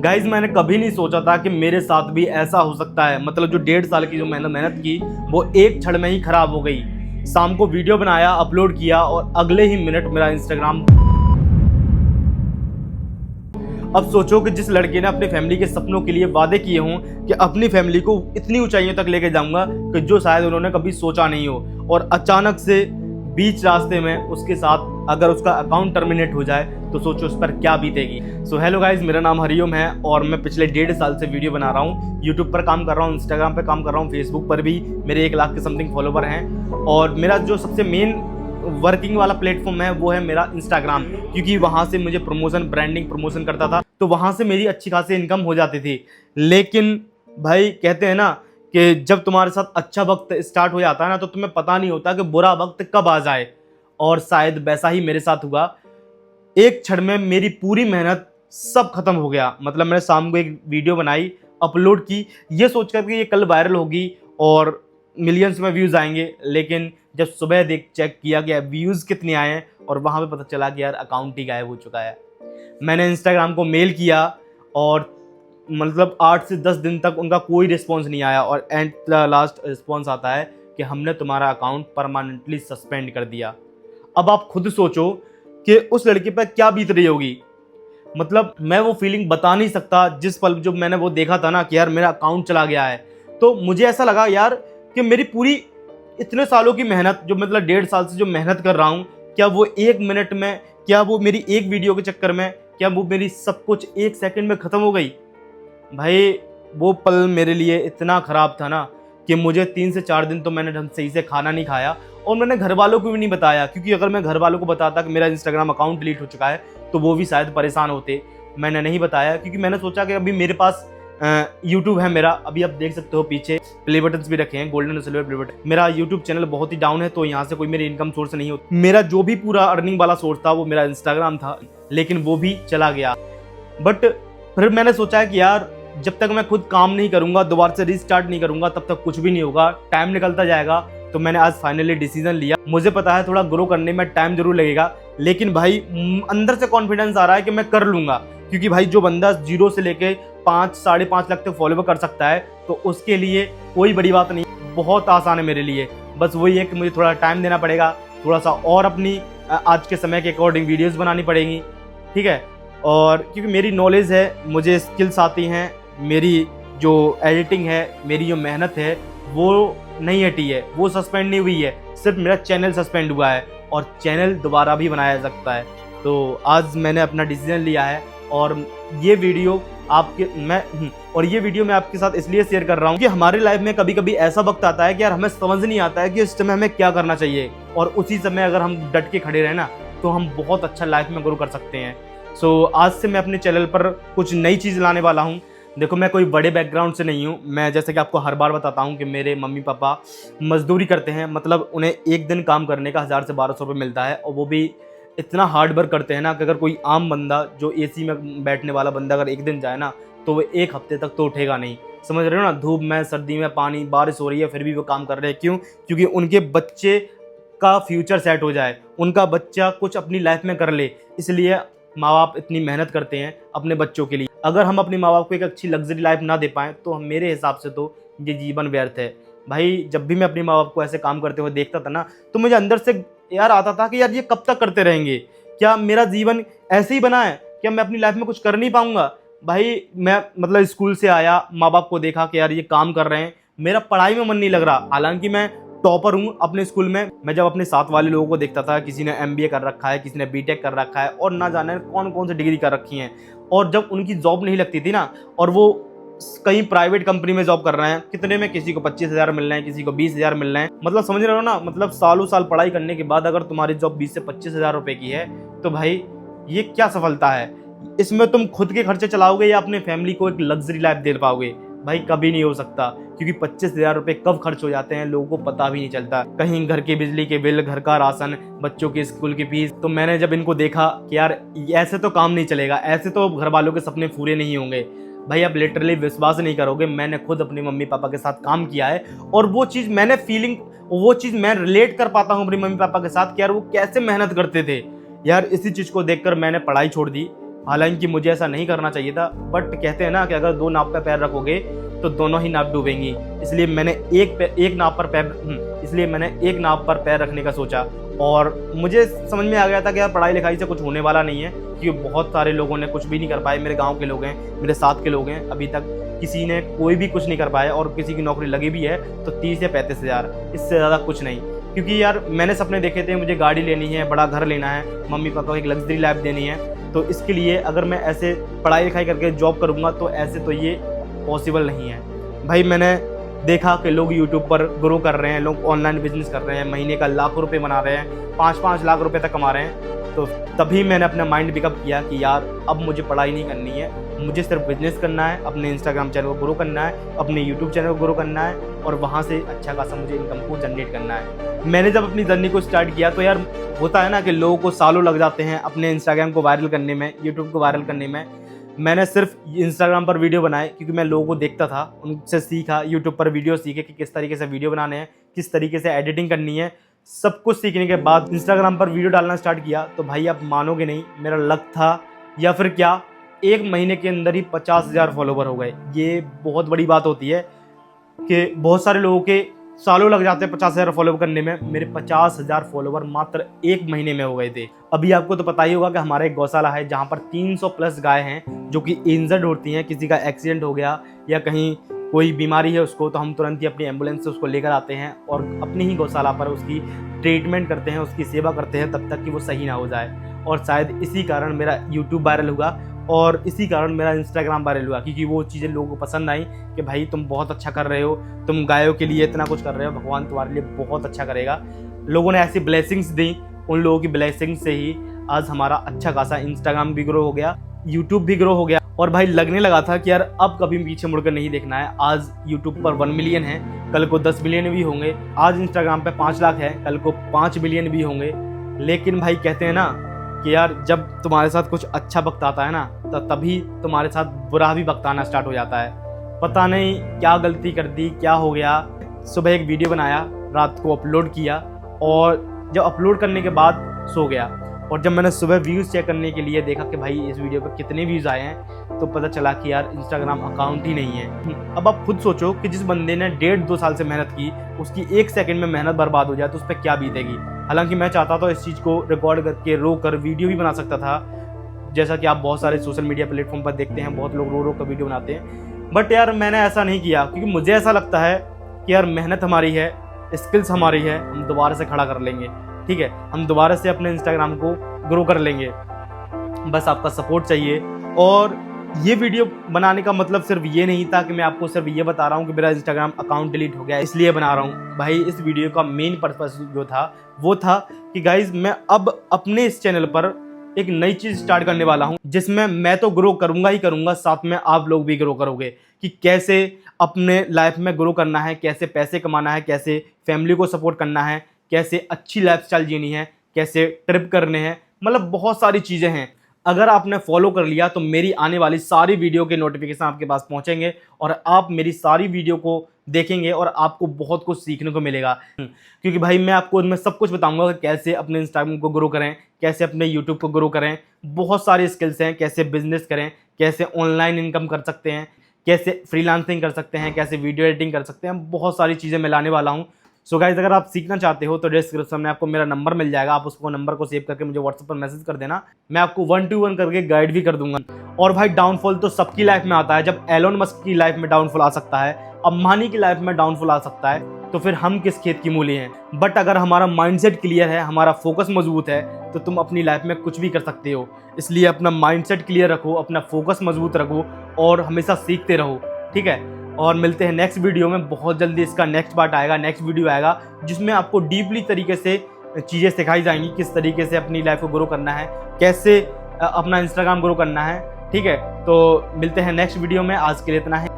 Guys मैंने कभी नहीं सोचा था कि मेरे साथ भी ऐसा हो सकता है। मतलब जो 1.5 साल की जो मैंने मेहनत की वो एक क्षण में ही खराब हो गई। शाम को वीडियो बनाया, अपलोड किया और अगले ही मिनट मेरा इंस्टाग्राम। अब सोचो कि जिस लड़के ने अपनी फैमिली के सपनों के लिए वादे किए हों कि अपनी फैमिली को इतनी ऊंचाइयों तक लेके जाऊंगा कि जो शायद उन्होंने कभी सोचा नहीं हो, और अचानक से बीच रास्ते में उसके साथ अगर उसका अकाउंट टर्मिनेट हो जाए तो सोचो उस पर क्या बीतेगी। सो हेलो गाइज, मेरा नाम हरिओम है और मैं पिछले 1.5 साल से वीडियो बना रहा हूँ। यूट्यूब पर काम कर रहा हूँ, इंस्टाग्राम पर काम कर रहा हूँ, फेसबुक पर भी मेरे 1 लाख के समथिंग फॉलोवर हैं। और मेरा जो सबसे मेन वर्किंग वाला प्लेटफॉर्म है वो है मेरा इंस्टाग्राम, क्योंकि वहाँ से मुझे प्रमोशन, ब्रांडिंग प्रमोशन करता था तो वहाँ से मेरी अच्छी खासी इनकम हो जाती थी। लेकिन भाई कहते हैं ना कि जब तुम्हारे साथ अच्छा वक्त स्टार्ट हो जाता है ना तो तुम्हें पता नहीं होता कि बुरा वक्त कब आ जाए, और शायद वैसा ही मेरे साथ हुआ। एक क्षण में मेरी पूरी मेहनत सब खत्म हो गया। मतलब मैंने शाम को एक वीडियो बनाई, अपलोड की, ये सोचकर कि ये कल वायरल होगी और मिलियंस में व्यूज़ आएंगे। लेकिन जब सुबह चेक किया कि व्यूज़ कितने आए हैं और वहाँ पे पता चला कि यार अकाउंट ही गायब हो चुका है। मैंने इंस्टाग्राम को मेल किया और मतलब 8 से 10 दिन तक उनका कोई रिस्पॉन्स नहीं आया, और एंड लास्ट रिस्पॉन्स आता है कि हमने तुम्हारा अकाउंट परमानेंटली सस्पेंड कर दिया। अब आप खुद सोचो कि उस लड़के पर क्या बीत रही होगी। मतलब मैं वो फीलिंग बता नहीं सकता। जिस पल जब मैंने वो देखा था ना कि यार मेरा अकाउंट चला गया है, तो मुझे ऐसा लगा यार कि मेरी पूरी इतने सालों की मेहनत, जो मतलब 1.5 साल से जो मेहनत कर रहा हूँ, क्या वो 1 मिनट में, क्या वो मेरी एक वीडियो के चक्कर में, क्या वो मेरी सब कुछ 1 सेकंड में ख़त्म हो गई। भाई वो पल मेरे लिए इतना ख़राब था ना कि मुझे 3 से 4 दिन तो मैंने ढंग सही से खाना नहीं खाया, और मैंने घर वालों को भी नहीं बताया, क्योंकि अगर मैं घर वालों को बताता कि मेरा इंस्टाग्राम अकाउंट डिलीट हो चुका है तो वो भी शायद परेशान होते। मैंने नहीं बताया क्योंकि मैंने सोचा कि अभी मेरे पास यूट्यूब है मेरा। अभी आप देख सकते हो पीछे प्ले बटन्स भी रखे हैं, गोल्डन और सिल्वर प्ले बटन। मेरा यूट्यूब चैनल बहुत ही डाउन है, तो यहाँ से कोई मेरी इनकम सोर्स नहीं होती। मेरा जो भी पूरा अर्निंग वाला सोर्स था वो मेरा इंस्टाग्राम था, लेकिन वो भी चला गया। बट फिर मैंने सोचा कि यार जब तक मैं खुद काम नहीं करूंगा, दोबारा से रीस्टार्ट नहीं करूंगा, तब तक कुछ भी नहीं होगा, टाइम निकलता जाएगा। तो मैंने आज फाइनली डिसीजन लिया। मुझे पता है थोड़ा ग्रो करने में टाइम जरूर लगेगा, लेकिन भाई अंदर से कॉन्फिडेंस आ रहा है कि मैं कर लूंगा। क्योंकि भाई जो बंदा 0 से लेके 5-5.5 लाख तक फॉलोवर कर सकता है तो उसके लिए कोई बड़ी बात नहीं, बहुत आसान है मेरे लिए। बस वही है कि मुझे थोड़ा टाइम देना पड़ेगा, थोड़ा सा और अपनी आज के समय के अकॉर्डिंग वीडियोस बनानी पड़ेंगी, ठीक है। और क्योंकि मेरी नॉलेज है, मुझे स्किल्स आती हैं, मेरी जो एडिटिंग है, मेरी जो मेहनत है वो नहीं हटी है, वो सस्पेंड नहीं हुई है, सिर्फ मेरा चैनल सस्पेंड हुआ है और चैनल दोबारा भी बनाया जा सकता है। तो आज मैंने अपना डिसीजन लिया है और ये वीडियो मैं आपके साथ इसलिए शेयर कर रहा हूँ कि हमारी लाइफ में कभी कभी ऐसा वक्त आता है कि यार हमें समझ नहीं आता है कि इस समय हमें क्या करना चाहिए, और उसी समय अगर हम डट के खड़े रहे ना तो हम बहुत अच्छा लाइफ में ग्रो कर सकते हैं। सो आज से मैं अपने चैनल पर कुछ नई चीज़ लाने वाला हूँ। देखो मैं कोई बड़े बैकग्राउंड से नहीं हूँ। मैं जैसे कि आपको हर बार बताता हूँ कि मेरे मम्मी पापा मजदूरी करते हैं। मतलब उन्हें एक दिन काम करने का 1000 से 1200 रुपये मिलता है, और वो भी इतना हार्ड वर्क करते हैं ना कि अगर कोई आम बंदा जो एसी में बैठने वाला बंदा अगर एक दिन जाए ना तो वो 1 हफ्ते तक तो उठेगा नहीं। समझ रहे हो ना, धूप में, सर्दी में, पानी, बारिश हो रही है, फिर भी वो काम कर रहे हैं। क्यों? क्योंकि उनके बच्चे का फ्यूचर सेट हो जाए, उनका बच्चा कुछ अपनी लाइफ में कर ले, इसलिए माँ बाप इतनी मेहनत करते हैं अपने बच्चों के लिए। अगर हम अपने माँ बाप को एक अच्छी लग्जरी लाइफ ना दे पाएँ तो मेरे हिसाब से तो ये जीवन व्यर्थ है। भाई जब भी मैं अपने माँ बाप को ऐसे काम करते हुए देखता था ना तो मुझे अंदर से यार आता था कि यार ये कब तक करते रहेंगे, क्या मेरा जीवन ऐसे ही बना है, क्या मैं अपनी लाइफ में कुछ कर नहीं पाऊंगा। भाई मैं मतलब स्कूल से आया, माँ बाप को देखा कि यार ये काम कर रहे हैं, मेरा पढ़ाई में मन नहीं लग रहा। हालांकि मैं टॉपर हूँ अपने स्कूल में। मैं जब अपने साथ वाले लोगों को देखता था, किसी ने MBA कर रखा है, किसी ने BTech कर रखा है और ना जाने कौन कौन सी डिग्री कर रखी हैं, और जब उनकी जॉब नहीं लगती थी ना और वो कहीं प्राइवेट कंपनी में जॉब कर रहे हैं, कितने में किसी को 25,000 मिल रहे हैं, किसी को 20,000 मिल रहे हैं। मतलब समझ रहे हो ना, मतलब सालों साल पढ़ाई करने के बाद अगर तुम्हारी जॉब 20 से 25,000 रुपए की है तो भाई ये क्या सफलता है। इसमें तुम खुद के खर्चे चलाओगे या अपने फैमिली को एक लग्जरी लाइफ दे पाओगे? भाई कभी नहीं हो सकता, क्योंकि 25,000 रुपए कब खर्च हो जाते हैं लोगों को पता भी नहीं चलता। कहीं घर के बिजली के बिल, घर का राशन, बच्चों के स्कूल की फीस। तो मैंने जब इनको देखा कि यार ऐसे तो काम नहीं चलेगा, ऐसे तो घर वालों के सपने पूरे नहीं होंगे। भाई आप लिटरली विश्वास नहीं करोगे, मैंने खुद अपने मम्मी पापा के साथ काम किया है और वो चीज़ मैं रिलेट कर पाता हूँ अपनी मम्मी पापा के साथ कि यार वो कैसे मेहनत करते थे। यार इसी चीज़ को देखकर मैंने पढ़ाई छोड़ दी। हालांकि मुझे ऐसा नहीं करना चाहिए था, बट कहते हैं ना कि अगर दो नाव पे पैर रखोगे तो दोनों ही नाव डूबेंगी। इसलिए मैंने एक नाव पर पैर रखने का सोचा, और मुझे समझ में आ गया था कि यार पढ़ाई लिखाई से कुछ होने वाला नहीं है, क्योंकि बहुत सारे लोगों ने कुछ भी नहीं कर पाए। मेरे गाँव के लोग हैं, मेरे साथ के लोग हैं, अभी तक किसी ने कोई भी कुछ नहीं कर पाया, और किसी की नौकरी लगी भी है तो 30 या 35 हज़ार, इससे ज़्यादा कुछ नहीं। क्योंकि यार मैंने सपने देखे थे, मुझे गाड़ी लेनी है, बड़ा घर लेना है, मम्मी पापा को एक लग्जरी लाइफ देनी है, तो इसके लिए अगर मैं ऐसे पढ़ाई लिखाई करके जॉब करूँगा तो ऐसे तो ये पॉसिबल नहीं है। भाई मैंने देखा कि लोग यूट्यूब पर ग्रो कर रहे हैं, लोग ऑनलाइन बिजनेस कर रहे हैं, महीने का लाखों रुपए बना रहे हैं, 5-5 लाख रुपए तक कमा रहे हैं। तो तभी मैंने अपना माइंड पिकअप किया कि यार अब मुझे पढ़ाई नहीं करनी है, मुझे सिर्फ बिजनेस करना है, अपने इंस्टाग्राम चैनल को ग्रो करना है, अपने यूट्यूब चैनल को ग्रो करना है, और वहाँ से अच्छा खासा मुझे इनकम को जनरेट करना है। मैंने जब अपनी जर्नी को स्टार्ट किया तो यार होता है ना कि लोगों को सालों लग जाते हैं अपने इंस्टाग्राम को वायरल करने में, यूट्यूब को वायरल करने में। मैंने सिर्फ इंस्टाग्राम पर वीडियो बनाए क्योंकि मैं लोगों को देखता था, उनसे सीखा, यूट्यूब पर वीडियो सीखे कि किस तरीके से वीडियो बनाने हैं, किस तरीके से एडिटिंग करनी है। सब कुछ सीखने के बाद इंस्टाग्राम पर वीडियो डालना स्टार्ट किया तो भाई आप मानोगे नहीं, मेरा लक था या फिर क्या, 1 महीने के अंदर ही 50,000 फॉलोवर हो गए। ये बहुत बड़ी बात होती है कि बहुत सारे लोगों के सालों लग जाते हैं 50,000 फॉलोवर करने में, मेरे 50,000 फॉलोवर मात्र 1 महीने में हो गए थे। अभी आपको तो पता ही होगा कि हमारा एक गौशाला है जहाँ पर 300 प्लस गाय हैं जो कि इंजर्ड होती हैं, किसी का एक्सीडेंट हो गया या कहीं कोई बीमारी है उसको, तो हम तुरंत ही अपनी एम्बुलेंस से उसको लेकर आते हैं और अपनी ही गौशाला पर उसकी ट्रीटमेंट करते हैं, उसकी सेवा करते हैं तब तक कि वो सही ना हो जाए। और शायद इसी कारण मेरा यूट्यूब वायरल हुआ और इसी कारण मेरा इंस्टाग्राम वायरल हुआ, क्योंकि वो चीज़ें लोगों को पसंद आई कि भाई तुम बहुत अच्छा कर रहे हो, तुम गायों के लिए इतना कुछ कर रहे हो, भगवान तुम्हारे लिए बहुत अच्छा करेगा। लोगों ने ऐसी ब्लेसिंग्स दी, उन लोगों की ब्लेसिंग से ही आज हमारा अच्छा खासा इंस्टाग्राम भी ग्रो हो गया, यूट्यूब भी ग्रो हो गया। और भाई लगने लगा था कि यार अब कभी पीछे मुड़कर नहीं देखना है। आज यूट्यूब पर 1 मिलियन है, कल को 10 मिलियन भी होंगे। आज इंस्टाग्राम पे 5 लाख है, कल को 5 मिलियन भी होंगे। लेकिन भाई कहते हैं ना कि यार जब तुम्हारे साथ कुछ अच्छा वक्त आता है ना तो तभी तुम्हारे साथ बुरा भी वक्त आना स्टार्ट हो जाता है। पता नहीं क्या गलती कर दी, क्या हो गया। सुबह एक वीडियो बनाया, रात को अपलोड किया, और जब अपलोड करने के बाद सो गया, और जब मैंने सुबह व्यूज़ चेक करने के लिए देखा कि भाई इस वीडियो पर कितने व्यूज़ आए हैं, तो पता चला कि यार इंस्टाग्राम अकाउंट ही नहीं है। अब आप खुद सोचो कि जिस बंदे ने 1.5-2 साल से मेहनत की, उसकी 1 सेकंड में मेहनत बर्बाद हो जाए तो उस पर क्या बीतेगी। हालांकि मैं चाहता था इस चीज़ को रिकॉर्ड करके रो कर वीडियो भी बना सकता था, जैसा कि आप बहुत सारे सोशल मीडिया प्लेटफॉर्म पर देखते हैं, बहुत लोग रो रो कर वीडियो बनाते हैं। बट यार मैंने ऐसा नहीं किया, क्योंकि मुझे ऐसा लगता है कि यार मेहनत हमारी है, स्किल्स हमारी है, हम दोबारा से खड़ा कर लेंगे। ठीक है, हम दोबारा से अपने इंस्टाग्राम को ग्रो कर लेंगे, बस आपका सपोर्ट चाहिए। और ये वीडियो बनाने का मतलब सिर्फ ये नहीं था कि मैं आपको सिर्फ ये बता रहा हूँ कि मेरा इंस्टाग्राम अकाउंट डिलीट हो गया इसलिए बना रहा हूँ। भाई इस वीडियो का मेन पर्पस जो था वो था कि गाइज मैं अब अपने इस चैनल पर एक नई चीज़ स्टार्ट करने वाला हूँ, जिसमें मैं तो ग्रो करूँगा ही करूँगा, साथ में आप लोग भी ग्रो करोगे कि कैसे अपने लाइफ में ग्रो करना है, कैसे पैसे कमाना है, कैसे फैमिली को सपोर्ट करना है, कैसे अच्छी लाइफस्टाइल जीनी है, कैसे ट्रिप करने हैं, मतलब बहुत सारी चीज़ें हैं। अगर आपने फॉलो कर लिया तो मेरी आने वाली सारी वीडियो के नोटिफिकेशन आपके पास पहुंचेंगे और आप मेरी सारी वीडियो को देखेंगे और आपको बहुत कुछ सीखने को मिलेगा। क्योंकि भाई मैं आपको उसमें सब कुछ बताऊंगा कि कैसे अपने इंस्टाग्राम को ग्रो करें, कैसे अपने यूट्यूब को ग्रो करें, बहुत सारी स्किल्स हैं, कैसे बिजनेस करें, कैसे ऑनलाइन इनकम कर सकते हैं, कैसे फ्रीलांसिंग कर सकते हैं, कैसे वीडियो एडिटिंग कर सकते हैं, बहुत सारी चीज़ें मैं लाने वाला हूँ। सो गाइस अगर आप सीखना चाहते हो तो डिस्क्रिप्शन में आपको मेरा नंबर मिल जाएगा, आप उसको नंबर को सेव करके मुझे व्हाट्सएप पर मैसेज कर देना, मैं आपको 1-to-1 करके गाइड भी कर दूंगा। और भाई डाउनफॉल तो सबकी लाइफ में आता है, जब एलोन मस्क की लाइफ में डाउनफॉल आ सकता है, अंबानी की लाइफ में डाउनफॉल आ सकता है, तो फिर हम किस खेत की मूली हैं। बट अगर हमारा माइंडसेट क्लियर है, हमारा फोकस मजबूत है, तो तुम अपनी लाइफ में कुछ भी कर सकते हो। इसलिए अपना माइंडसेट क्लियर रखो, अपना फोकस मजबूत रखो और हमेशा सीखते रहो। ठीक है, और मिलते हैं नेक्स्ट वीडियो में। बहुत जल्दी इसका नेक्स्ट पार्ट आएगा, नेक्स्ट वीडियो आएगा, जिसमें आपको डीपली तरीके से चीज़ें सिखाई जाएंगी, किस तरीके से अपनी लाइफ को ग्रो करना है, कैसे अपना इंस्टाग्राम ग्रो करना है। ठीक है, तो मिलते हैं नेक्स्ट वीडियो में। आज के लिए इतना है।